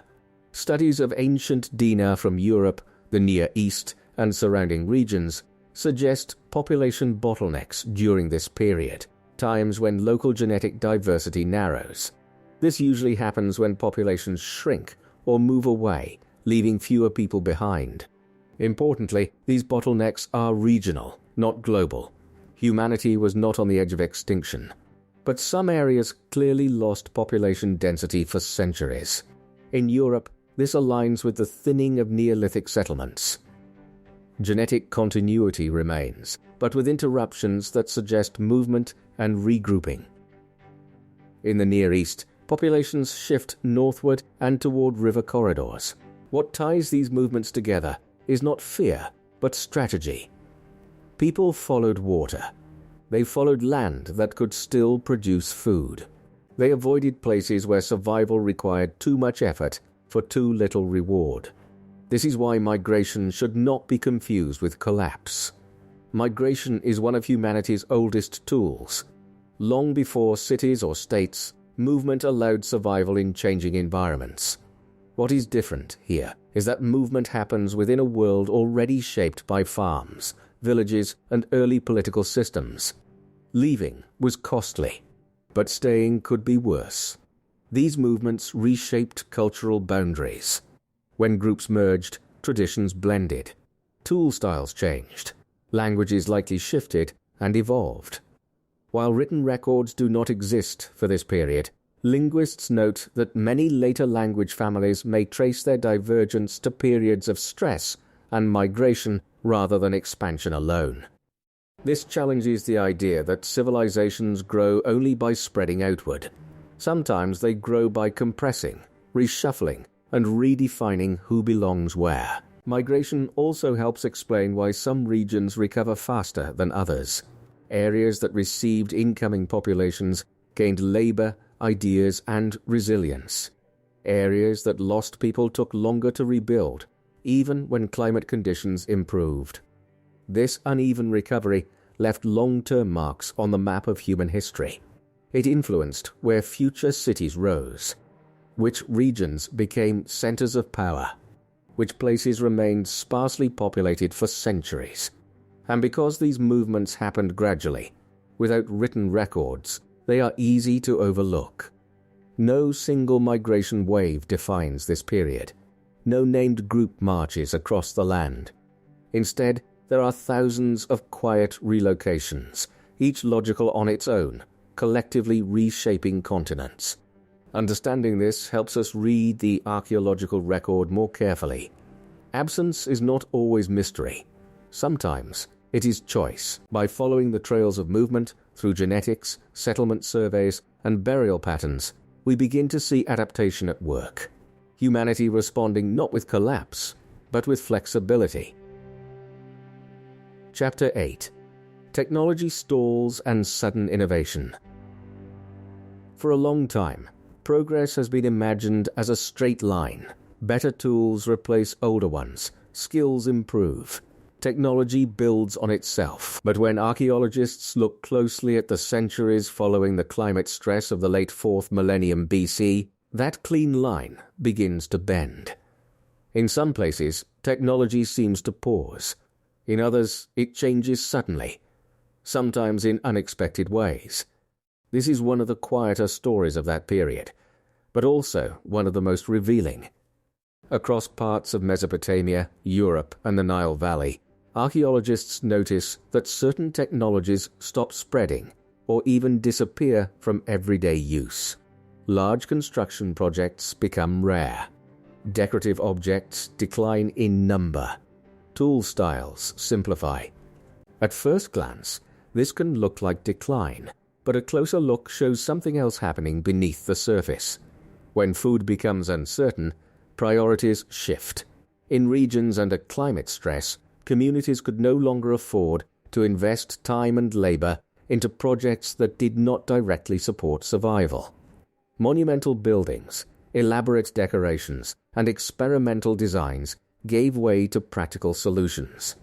Studies of ancient Dinah from Europe, the Near East, and surrounding regions suggest population bottlenecks during this period, times when local genetic diversity narrows. This usually happens when populations shrink or move away, leaving fewer people behind. Importantly, these bottlenecks are regional, not global. Humanity was not on the edge of extinction. But some areas clearly lost population density for centuries. In Europe, this aligns with the thinning of Neolithic settlements. Genetic continuity remains, but with interruptions that suggest movement and regrouping. In the Near East, populations shift northward and toward river corridors. What ties these movements together is not fear, but strategy. People followed water. They followed land that could still produce food. They avoided places where survival required too much effort for too little reward. This is why migration should not be confused with collapse. Migration is one of humanity's oldest tools. Long before cities or states, movement allowed survival in changing environments. What is different here is that movement happens within a world already shaped by farms, villages, and early political systems. Leaving was costly, but staying could be worse. These movements reshaped cultural boundaries. When groups merged, traditions blended. Tool styles changed. Languages likely shifted and evolved. While written records do not exist for this period, linguists note that many later language families may trace their divergence to periods of stress and migration rather than expansion alone. This challenges the idea that civilizations grow only by spreading outward. Sometimes they grow by compressing, reshuffling, and redefining who belongs where. Migration also helps explain why some regions recover faster than others. Areas that received incoming populations gained labor, ideas, and resilience. Areas that lost people took longer to rebuild, even when climate conditions improved. This uneven recovery left long-term marks on the map of human history. It influenced where future cities rose, which regions became centers of power, which places remained sparsely populated for centuries. And because these movements happened gradually, without written records, they are easy to overlook. No single migration wave defines this period. No named group marches across the land. Instead, there are thousands of quiet relocations, each logical on its own, collectively reshaping continents. Understanding this helps us read the archaeological record more carefully. Absence is not always mystery. Sometimes it is choice. By following the trails of movement through genetics, settlement surveys, and burial patterns, we begin to see adaptation at work. Humanity responding not with collapse, but with flexibility. Chapter 8. Technology Stalls and Sudden Innovation. For a long time, progress has been imagined as a straight line. Better tools replace older ones, skills improve. Technology builds on itself. But when archaeologists look closely at the centuries following the climate stress of the late 4th millennium BC, that clean line begins to bend. In some places, technology seems to pause. In others, it changes suddenly, sometimes in unexpected ways. This is one of the quieter stories of that period, but also one of the most revealing. Across parts of Mesopotamia, Europe, and the Nile Valley, archaeologists notice that certain technologies stop spreading or even disappear from everyday use. Large construction projects become rare. Decorative objects decline in number. Tool styles simplify. At first glance, this can look like decline, but a closer look shows something else happening beneath the surface. When food becomes uncertain, priorities shift. In regions under climate stress, communities could no longer afford to invest time and labor into projects that did not directly support survival. Monumental buildings, elaborate decorations, and experimental designs gave way to practical solutions.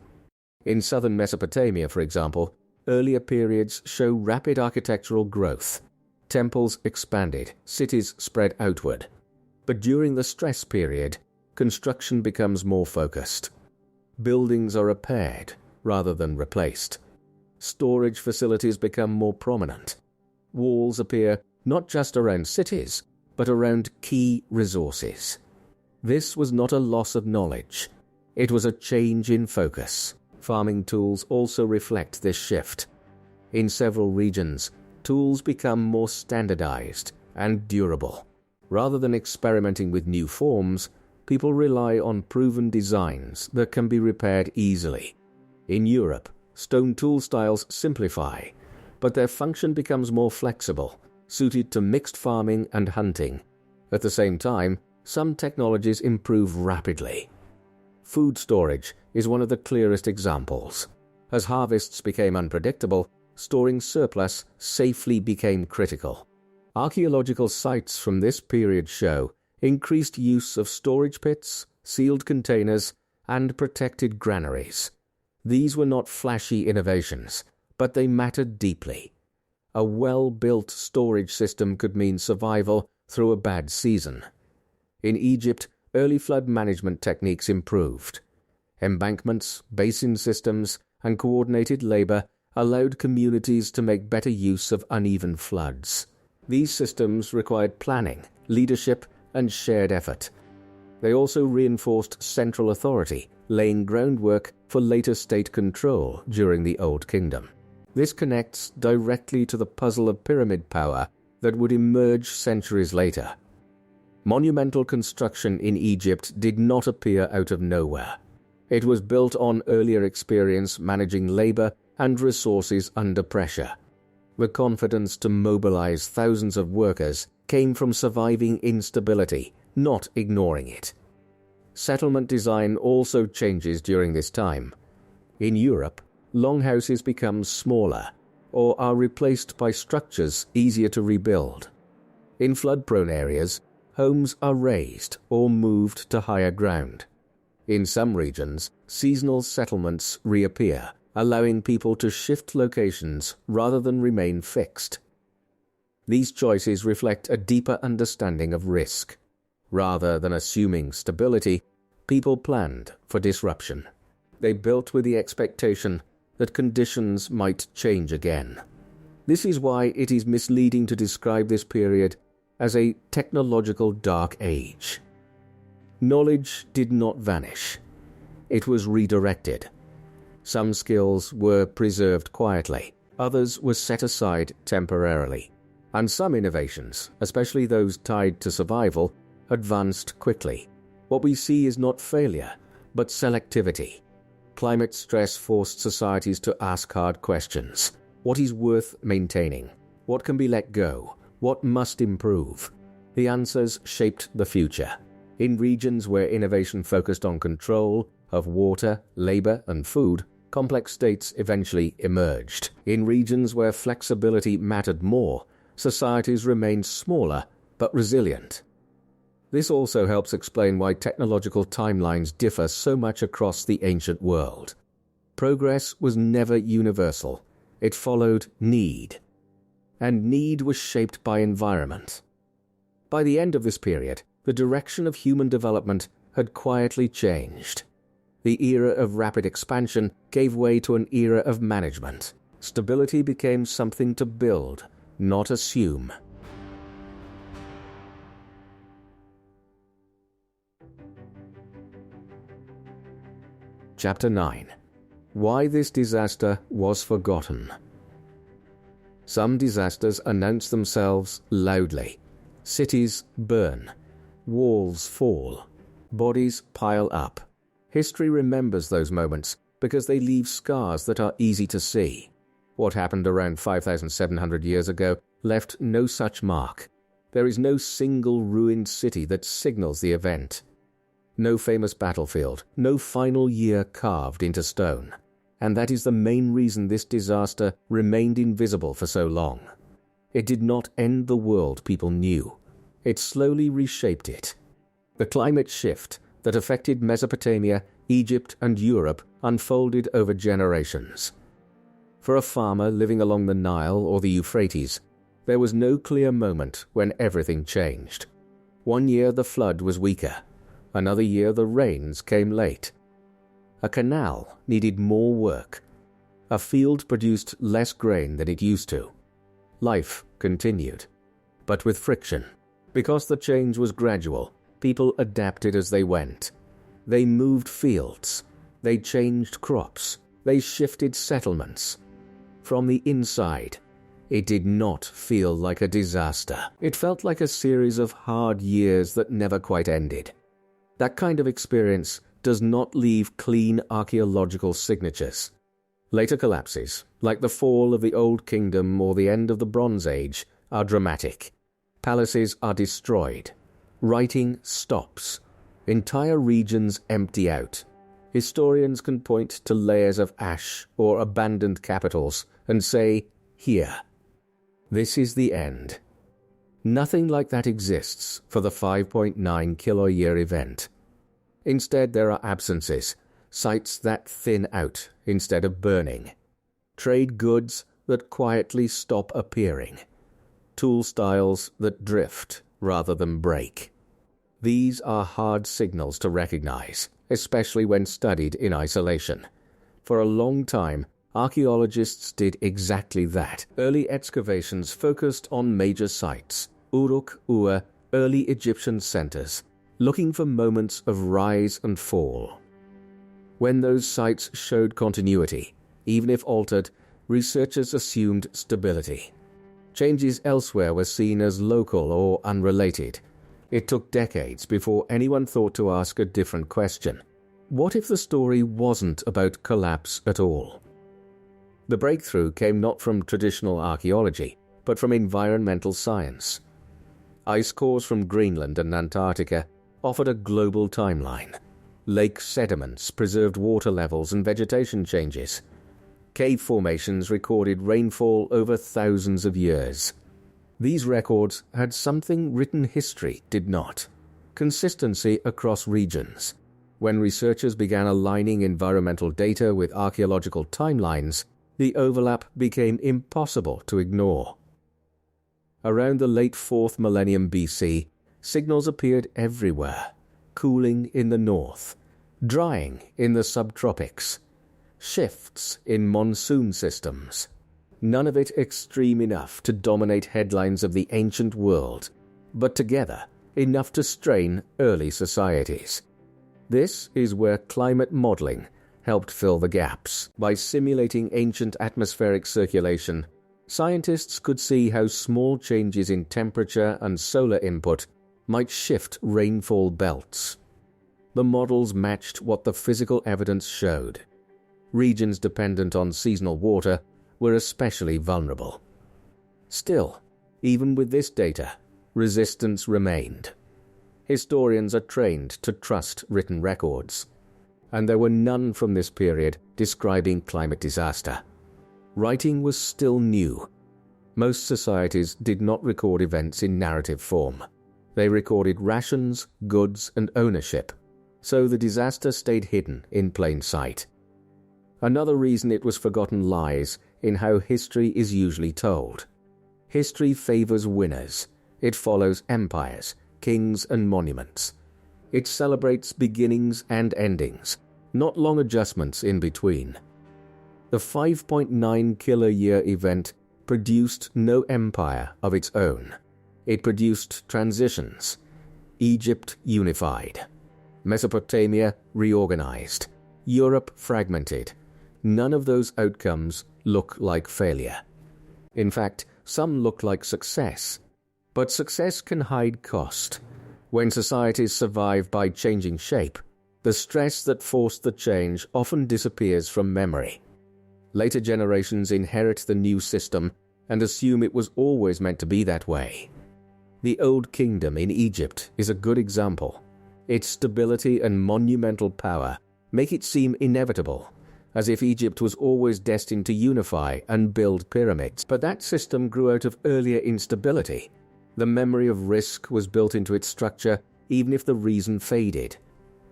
In southern Mesopotamia, for example, earlier periods show rapid architectural growth. Temples expanded, cities spread outward. But during the stress period, construction becomes more focused. Buildings are repaired rather than replaced. Storage facilities become more prominent. Walls appear not just around cities, but around key resources. This was not a loss of knowledge. It was a change in focus. Farming tools also reflect this shift. In several regions, tools become more standardized and durable. Rather than experimenting with new forms, people rely on proven designs that can be repaired easily. In Europe, stone tool styles simplify, but their function becomes more flexible, suited to mixed farming and hunting. At the same time, some technologies improve rapidly. Food storage is one of the clearest examples. As harvests became unpredictable, storing surplus safely became critical. Archaeological sites from this period show increased use of storage pits, sealed containers, and protected granaries. These were not flashy innovations, but they mattered deeply. A well-built storage system could mean survival through a bad season. In Egypt, early flood management techniques improved. Embankments, basin systems, and coordinated labor allowed communities to make better use of uneven floods. These systems required planning, leadership, and shared effort. They also reinforced central authority, laying groundwork for later state control during the Old Kingdom. This connects directly to the puzzle of pyramid power that would emerge centuries later. Monumental construction in Egypt did not appear out of nowhere. It was built on earlier experience managing labor and resources under pressure. The confidence to mobilize thousands of workers came from surviving instability, not ignoring it. Settlement design also changes during this time. In Europe, longhouses become smaller or are replaced by structures easier to rebuild. In flood-prone areas, homes are raised or moved to higher ground. In some regions, seasonal settlements reappear, allowing people to shift locations rather than remain fixed. These choices reflect a deeper understanding of risk. Rather than assuming stability, people planned for disruption. They built with the expectation that conditions might change again. This is why it is misleading to describe this period as a technological dark age. Knowledge did not vanish. It was redirected. Some skills were preserved quietly, others were set aside temporarily, and some innovations, especially those tied to survival, advanced quickly. What we see is not failure, but selectivity. Climate stress forced societies to ask hard questions. What is worth maintaining? What can be let go? What must improve? The answers shaped the future. In regions where innovation focused on control of water, labor, and food, complex states eventually emerged. In regions where flexibility mattered more, societies remained smaller but resilient. This also helps explain why technological timelines differ so much across the ancient world. Progress was never universal. It followed need. And need was shaped by environment. By the end of this period, the direction of human development had quietly changed. The era of rapid expansion gave way to an era of management. Stability became something to build, not assume. Chapter 9. Why this disaster was forgotten. Some disasters announce themselves loudly. Cities burn. Walls fall. Bodies pile up. History remembers those moments because they leave scars that are easy to see. What happened around 5,700 years ago left no such mark. There is no single ruined city that signals the event. No famous battlefield, no final year carved into stone. And that is the main reason this disaster remained invisible for so long. It did not end the world people knew. It slowly reshaped it. The climate shift that affected Mesopotamia, Egypt, and Europe unfolded over generations. For a farmer living along the Nile or the Euphrates, there was no clear moment when everything changed. One year the flood was weaker. Another year the rains came late. A canal needed more work. A field produced less grain than it used to. Life continued, but with friction. Because the change was gradual, people adapted as they went. They moved fields. They changed crops. They shifted settlements. From the inside, it did not feel like a disaster. It felt like a series of hard years that never quite ended. That kind of experience does not leave clean archaeological signatures. Later collapses, like the fall of the Old Kingdom or the end of the Bronze Age, are dramatic. Palaces are destroyed. Writing stops. Entire regions empty out. Historians can point to layers of ash or abandoned capitals and say, "Here." This is the end. Nothing like that exists for the 5.9 Kiloyear event. Instead, there are absences, sites that thin out instead of burning, trade goods that quietly stop appearing, tool styles that drift rather than break. These are hard signals to recognize, especially when studied in isolation. For a long time, archaeologists did exactly that. Early excavations focused on major sites, Uruk, Ur, early Egyptian centers, looking for moments of rise and fall. When those sites showed continuity, even if altered, researchers assumed stability. Changes elsewhere were seen as local or unrelated. It took decades before anyone thought to ask a different question. What if the story wasn't about collapse at all? The breakthrough came not from traditional archaeology, but from environmental science. Ice cores from Greenland and Antarctica offered a global timeline. Lake sediments preserved water levels and vegetation changes. Cave formations recorded rainfall over thousands of years. These records had something written history did not: consistency across regions. When researchers began aligning environmental data with archaeological timelines, the overlap became impossible to ignore. Around the late 4th millennium BC, signals appeared everywhere: cooling in the north, drying in the subtropics, shifts in monsoon systems. None of it extreme enough to dominate headlines of the ancient world, but together enough to strain early societies. This is where climate modeling helped fill the gaps. By simulating ancient atmospheric circulation, scientists could see how small changes in temperature and solar input might shift rainfall belts. The models matched what the physical evidence showed. Regions dependent on seasonal water were especially vulnerable. Still, even with this data, resistance remained. Historians are trained to trust written records, and there were none from this period describing climate disaster. Writing was still new. Most societies did not record events in narrative form. They recorded rations, goods, and ownership, so the disaster stayed hidden in plain sight. Another reason it was forgotten lies in how history is usually told. History favors winners. It follows empires, kings, and monuments. It celebrates beginnings and endings, not long adjustments in between. The 5.9 Kiloyear event produced no empire of its own. It produced transitions. Egypt unified. Mesopotamia reorganized. Europe fragmented. None of those outcomes look like failure. In fact, some look like success. But success can hide cost. When societies survive by changing shape, the stress that forced the change often disappears from memory. Later generations inherit the new system and assume it was always meant to be that way. The Old Kingdom in Egypt is a good example. Its stability and monumental power make it seem inevitable, as if Egypt was always destined to unify and build pyramids. But that system grew out of earlier instability. The memory of risk was built into its structure even if the reason faded.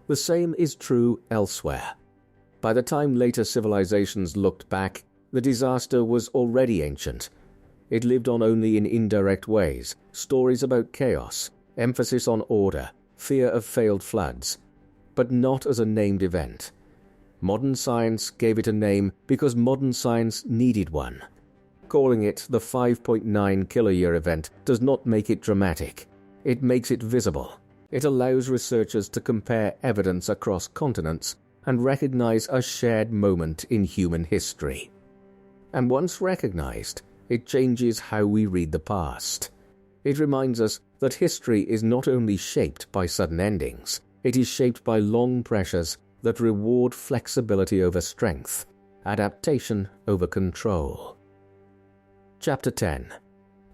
The same is true elsewhere. By the time later civilizations looked back, the disaster was already ancient. It lived on only in indirect ways, stories about chaos, emphasis on order, fear of failed floods, but not as a named event. Modern science gave it a name because modern science needed one. Calling it the 5.9 Kiloyear event does not make it dramatic. It makes it visible. It allows researchers to compare evidence across continents and recognize a shared moment in human history. And once recognized, it changes how we read the past. It reminds us that history is not only shaped by sudden endings, it is shaped by long pressures that reward flexibility over strength, adaptation over control. Chapter 10.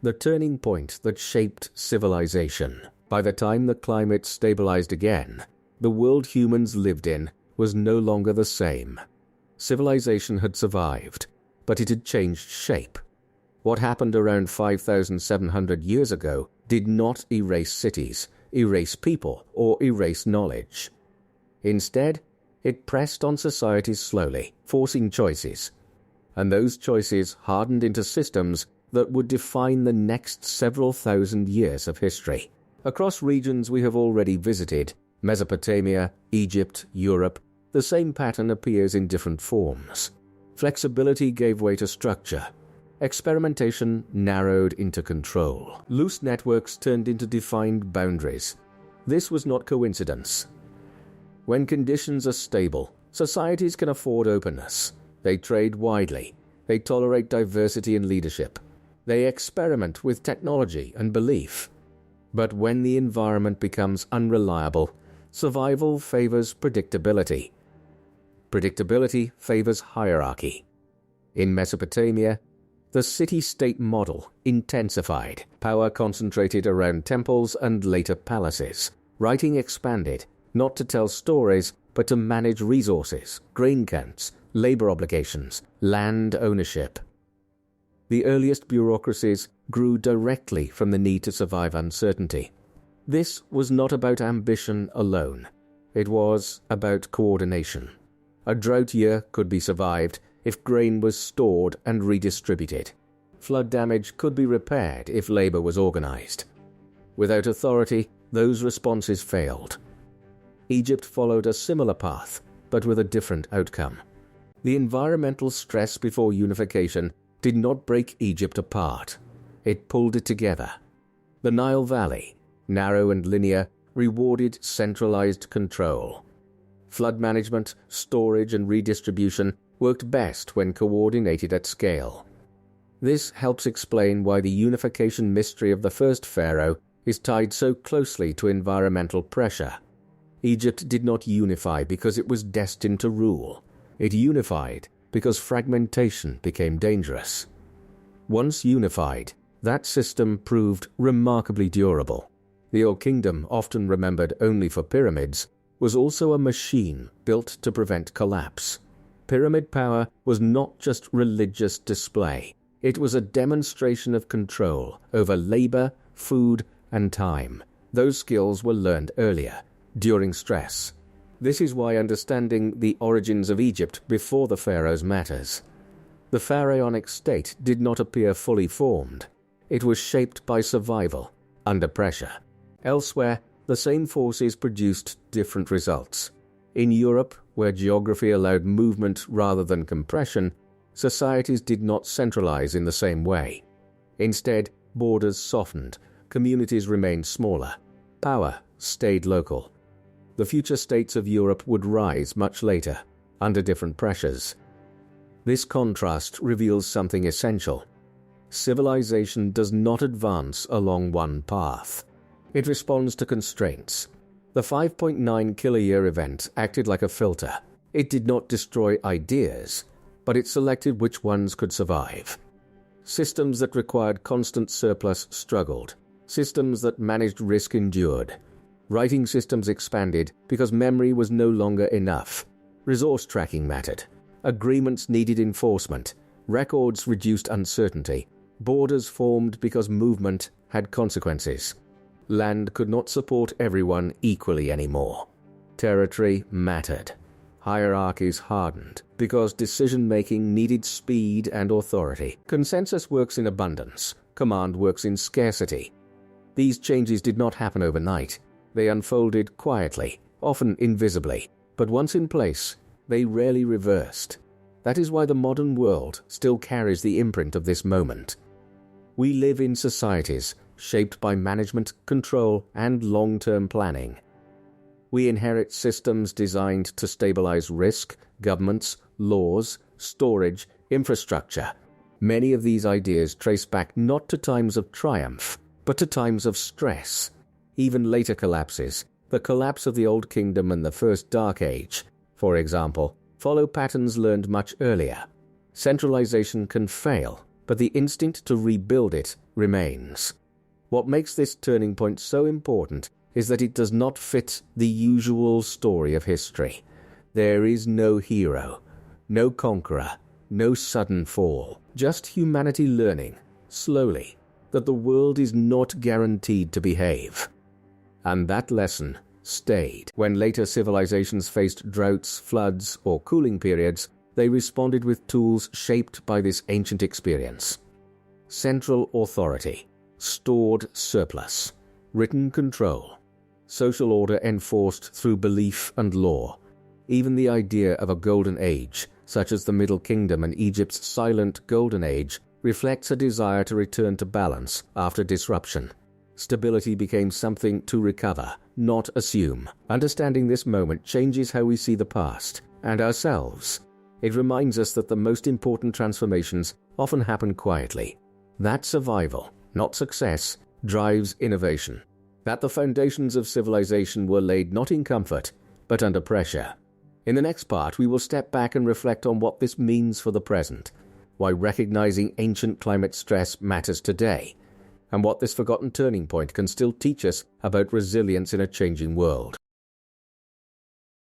The turning point that shaped civilization. By the time the climate stabilized again, the world humans lived in was no longer the same. Civilization had survived, but it had changed shape. What happened around 5,700 years ago did not erase cities, erase people, or erase knowledge. Instead, it pressed on societies slowly, forcing choices. And those choices hardened into systems that would define the next several thousand years of history. Across regions we have already visited, Mesopotamia, Egypt, Europe, the same pattern appears in different forms. Flexibility gave way to structure. Experimentation narrowed into control. Loose networks turned into defined boundaries. This was not coincidence. When conditions are stable, societies can afford openness. They trade widely. They tolerate diversity in leadership. They experiment with technology and belief. But when the environment becomes unreliable, survival favors predictability. Predictability favors hierarchy. In Mesopotamia, the city-state model intensified. Power concentrated around temples and later palaces. Writing expanded, not to tell stories, but to manage resources, grain counts, labor obligations, land ownership. The earliest bureaucracies grew directly from the need to survive uncertainty. This was not about ambition alone. It was about coordination. A drought year could be survived if grain was stored and redistributed. Flood damage could be repaired if labor was organized. Without authority, those responses failed. Egypt followed a similar path, but with a different outcome. The environmental stress before unification did not break Egypt apart. It pulled it together. The Nile Valley, narrow and linear, rewarded centralized control. Flood management, storage, and redistribution worked best when coordinated at scale. This helps explain why the unification mystery of the first pharaoh is tied so closely to environmental pressure. Egypt did not unify because it was destined to rule. It unified because fragmentation became dangerous. Once unified, that system proved remarkably durable. The Old Kingdom, often remembered only for pyramids, was also a machine built to prevent collapse. Pyramid power was not just religious display. It was a demonstration of control over labor, food, and time. Those skills were learned earlier, during stress. This is why understanding the origins of Egypt before the pharaohs matters. The pharaonic state did not appear fully formed. It was shaped by survival, under pressure. Elsewhere, the same forces produced different results. In Europe, where geography allowed movement rather than compression, societies did not centralize in the same way. Instead, borders softened, communities remained smaller, power stayed local. The future states of Europe would rise much later, under different pressures. This contrast reveals something essential. Civilization does not advance along one path. It responds to constraints. The 5.9 Kiloyear event acted like a filter. It did not destroy ideas, but it selected which ones could survive. Systems that required constant surplus struggled. Systems that managed risk endured. Writing systems expanded because memory was no longer enough. Resource tracking mattered. Agreements needed enforcement. Records reduced uncertainty. Borders formed because movement had consequences. Land could not support everyone equally anymore. Territory mattered. Hierarchies hardened because decision-making needed speed and authority. Consensus works in abundance. Command works in scarcity. These changes did not happen overnight. They unfolded quietly, often invisibly, but once in place, they rarely reversed. That is why the modern world still carries the imprint of this moment. We live in societies shaped by management, control, and long-term planning. We inherit systems designed to stabilize risk, governments, laws, storage, infrastructure. Many of these ideas trace back not to times of triumph, but to times of stress. Even later collapses, the collapse of the Old Kingdom and the First Dark Age, for example, follow patterns learned much earlier. Centralization can fail, but the instinct to rebuild it remains. What makes this turning point so important is that it does not fit the usual story of history. There is no hero, no conqueror, no sudden fall, just humanity learning, slowly, that the world is not guaranteed to behave. And that lesson stayed. When later civilizations faced droughts, floods, or cooling periods, they responded with tools shaped by this ancient experience. Central authority, stored surplus, written control, social order enforced through belief and law. Even the idea of a golden age, such as the Middle Kingdom and Egypt's silent golden age, reflects a desire to return to balance after disruption. Stability became something to recover, not assume. Understanding this moment changes how we see the past and ourselves. It reminds us that the most important transformations often happen quietly. That survival, not success, drives innovation. That the foundations of civilization were laid not in comfort, but under pressure. In the next part, we will step back and reflect on what this means for the present, why recognizing ancient climate stress matters today, and what this forgotten turning point can still teach us about resilience in a changing world.